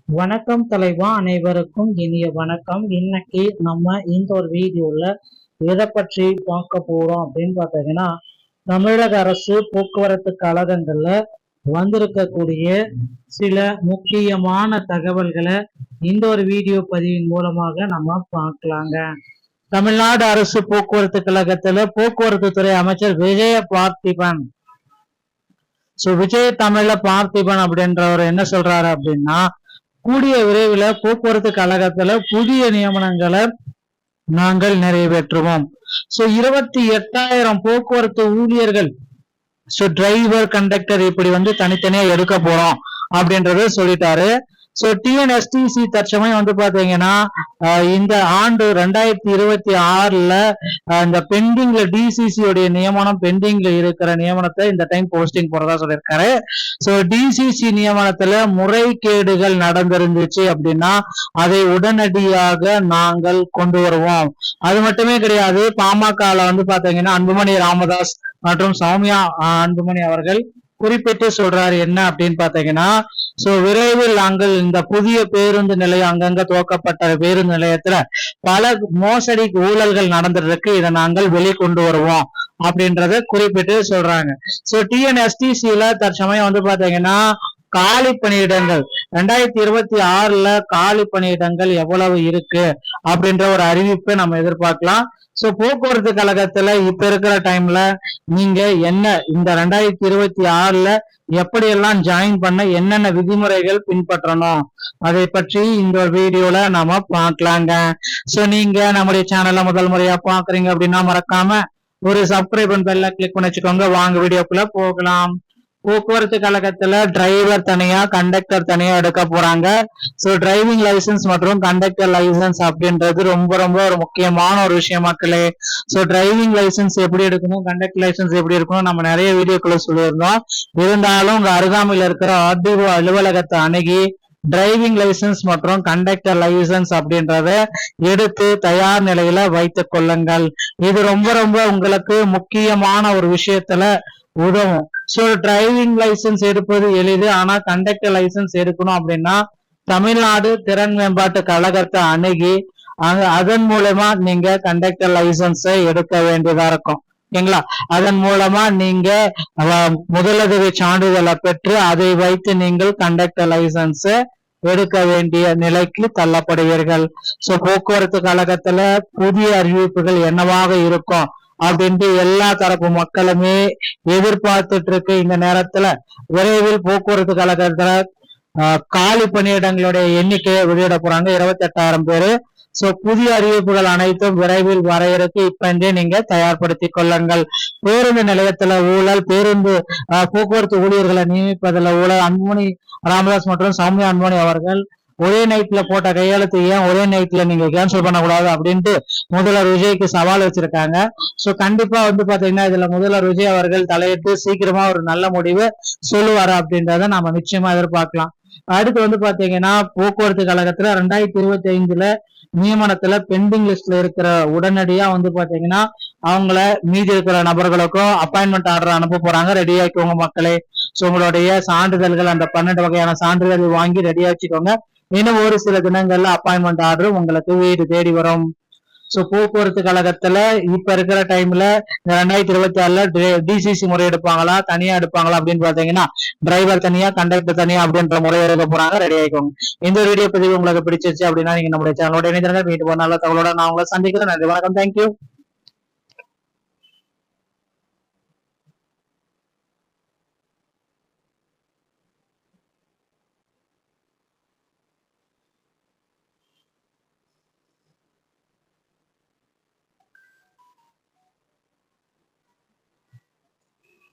வணக்கம் தலைவா, அனைவருக்கும் இனிய வணக்கம். இன்னைக்கு நம்ம இந்த ஒரு வீடியோல எதை பற்றி பார்க்க போறோம் அப்படின்னு பார்த்தீங்கன்னா, தமிழக அரசு போக்குவரத்து கழகங்கள்ல வந்திருக்கக்கூடிய சில முக்கியமான தகவல்களை இந்த ஒரு வீடியோ பதிவின் மூலமாக நம்ம பார்க்கலாங்க. தமிழ்நாடு அரசு போக்குவரத்து கழகத்துல போக்குவரத்து துறை அமைச்சர் விஜய பார்த்திபன், விஜய தமிழ்ல பார்த்திபன் அப்படின்றவர் என்ன சொல்றாரு அப்படின்னா, கூடிய விரைவில் போக்குவரத்து கழகத்துல புதிய நியமனங்களை நாங்கள் நிறைவேற்றுவோம். 28,000 போக்குவரத்து ஊழியர்கள், டிரைவர் கண்டக்டர் இப்படி தனித்தனியா எடுக்க போறோம் அப்படின்றத சொல்லிட்டாரு. டிஎன்எஸ்டிசி தற்சமயம் பாத்தீங்கன்னா இந்த ஆண்டு 2026ல இந்த பெண்டிங்ல டிசிசி உடைய நியமனம் பெண்டிங்ல இருக்கிற நியமனத்தை இந்த டைம் போஸ்டிங் போறதா சொல்லியிருக்காரு. டிசிசி நியமனத்துல முறைகேடுகள் நடந்திருந்துச்சு அப்படின்னா அதை உடனடியாக நாங்கள் கொண்டு வருவோம். அது மட்டுமே கிடையாது, பாமகல பாத்தீங்கன்னா அன்புமணி ராமதாஸ் மற்றும் சௌமியா அன்புமணி அவர்கள் குறிப்பிட்டு சொல்றாரு என்ன அப்படின்னு பாத்தீங்கன்னா, விரைவில் நாங்கள் இந்த புதிய பேருந்து நிலையம் அங்கங்க துவக்கப்பட்ட பேருந்து நிலையத்துல பல மோசடி ஊழல்கள் நடந்துருக்கு, இதை நாங்கள் வெளிக்கொண்டு வருவோம் அப்படின்றத குறிப்பிட்டு சொல்றாங்க. டிஎன்எஸ்டிசில தற்சமயம் பாத்தீங்கன்னா காலி பணியிடங்கள் 2026ல காலி பணியிடங்கள் எவ்வளவு இருக்கு அப்படின்ற ஒரு அறிவிப்பை நம்ம எதிர்பார்க்கலாம். போக்குவரத்து கழகத்துல இப்ப இருக்கிற டைம்ல நீங்க என்ன இந்த 2026ல எப்படி எல்லாம் ஜாயின் பண்ண என்னென்ன விதிமுறைகள் பின்பற்றணும் அதை பற்றி இந்த வீடியோல நாம பார்க்கலாங்க. நீங்க நம்முடைய சேனல்ல முதல் முறையா பாக்குறீங்க அப்படின்னா மறக்காம ஒரு சப்ஸ்கிரைப் பெல்ல கிளிக் பண்ணி வச்சுக்கோங்க. வாங்க வீடியோக்குள்ள போகலாம். போக்குவரத்து கழகத்துல டிரைவர் தனியா கண்டக்டர் தனியா எடுக்க போறாங்க. டிரைவிங் லைசன்ஸ் மற்றும் கண்டக்டர் லைசன்ஸ் அப்படின்றது ரொம்ப ரொம்ப ஒரு முக்கியமான ஒரு விஷயம் மக்களே. டிரைவிங் லைசன்ஸ் எப்படி எடுக்கணும், கண்டக்டர் லைசன்ஸ் எப்படி இருக்கணும் நம்ம நிறைய வீடியோக்குள்ள சொல்லியிருந்தோம். இருந்தாலும் உங்க அருகாமையில் இருக்கிற ஆர்டிஓ அலுவலகத்தை அணுகி டிரைவிங் லைசன்ஸ் மற்றும் கண்டக்டர் லைசன்ஸ் அப்படின்றத எடுத்து தயார் நிலையில வைத்துக் கொள்ளுங்கள். இது ரொம்ப ரொம்ப உங்களுக்கு முக்கியமான ஒரு விஷயத்துல உதவும். டிரைவிங் லைசன்ஸ் எடுப்பது எளிது, ஆனா கண்டக்டர் லைசன்ஸ் எடுக்கணும் அப்படின்னா தமிழ்நாடு திறன் மேம்பாட்டு கழகத்தை அணுகி அதன் மூலமா நீங்க கண்டக்டர் லைசன்ஸை எடுக்க வேண்டியதா இருக்கும். ஓகேங்களா? அதன் மூலமா நீங்க முதலுதவி சான்றிதழை பெற்று அதை வைத்து நீங்கள் கண்டக்டர் லைசன்ஸ் எடுக்க வேண்டிய நிலைக்கு தள்ளப்படுவீர்கள். போக்குவரத்து கழகத்துல புதிய அறிவிப்புகள் என்னவாக இருக்கும் அப்படின்ட்டு எல்லா தரப்பு மக்களுமே எதிர்பார்த்துட்டு இருக்கு. இந்த நேரத்துல விரைவில் போக்குவரத்து கழகத்துல காலி பணியிடங்களுடைய எண்ணிக்கையை வெளியிட போறாங்க, 28,000 பேரு. புதிய அறிவிப்புகள் அனைத்தும் விரைவில் வர இருக்கு. இப்பன்றே நீங்க தயார்படுத்திக் கொள்ளுங்கள். பேருந்து நிலையத்துல ஊழல், பேருந்து போக்குவரத்து ஊழியர்களை நியமிப்பதில் ஊழல், அன்புமணி ராமதாஸ் மற்றும் சௌமியா அன்புமணி அவர்கள் ஒரே நைட்ல போட்ட கையெழுத்து ஏன் ஒரே நைட்ல நீங்க கேன்சல் பண்ணக்கூடாது அப்படின்ட்டு முதல்வர் விஜய்க்கு சவால் வச்சிருக்காங்க. கண்டிப்பா பாத்தீங்கன்னா இதுல முதல்வர் விஜய் அவர்கள் தலையிட்டு சீக்கிரமா ஒரு நல்ல முடிவு சொல்லுவாரு அப்படின்றத நாம நிச்சயமா எதிர்பார்க்கலாம். அடுத்து பாத்தீங்கன்னா போக்குவரத்து கழகத்துல 2025ல நியமனத்துல பெண்டிங் லிஸ்ட்ல இருக்கிற உடனடியா பாத்தீங்கன்னா அவங்கள மீதி இருக்கிற நபர்களுக்கும் அப்பாயின்மெண்ட் ஆர்டர் அனுப்ப போறாங்க. ரெடி ஆக்கிக்கோங்க மக்களே. உங்களுடைய சான்றிதழ்கள் அந்த 12 வகையான சான்றிதழ் வாங்கி ரெடியா வச்சுக்கோங்க. இன்னும் ஒரு சில தினங்கள்ல அப்பாயின்மெண்ட் ஆர்டர் உங்களுக்கு வீடு தேடி வரும். போக்குவரத்து கழகத்துல இப்ப இருக்கிற டைம்ல 2026ல டிசிசி முறை எடுப்பாங்களா தனியா எடுப்பாங்களா அப்படின்னு பாத்தீங்கன்னா டிரைவர் தனியா கண்டக்டர் தனியா அப்படின்ற முறை எடுக்க போறாங்க. ரெடி ஆயிக்கோங்க. இந்த வீடியோ பதிவு உங்களுக்கு பிடிச்சிருச்சு அப்படின்னா நீங்க நம்மளுடைய சேனலோட இணைந்திருங்க. வீட்டு ஒரு நல்ல தகவலோட நான் உங்களை சந்திக்கிறேன். நன்றி, வணக்கம், தேங்க்யூ.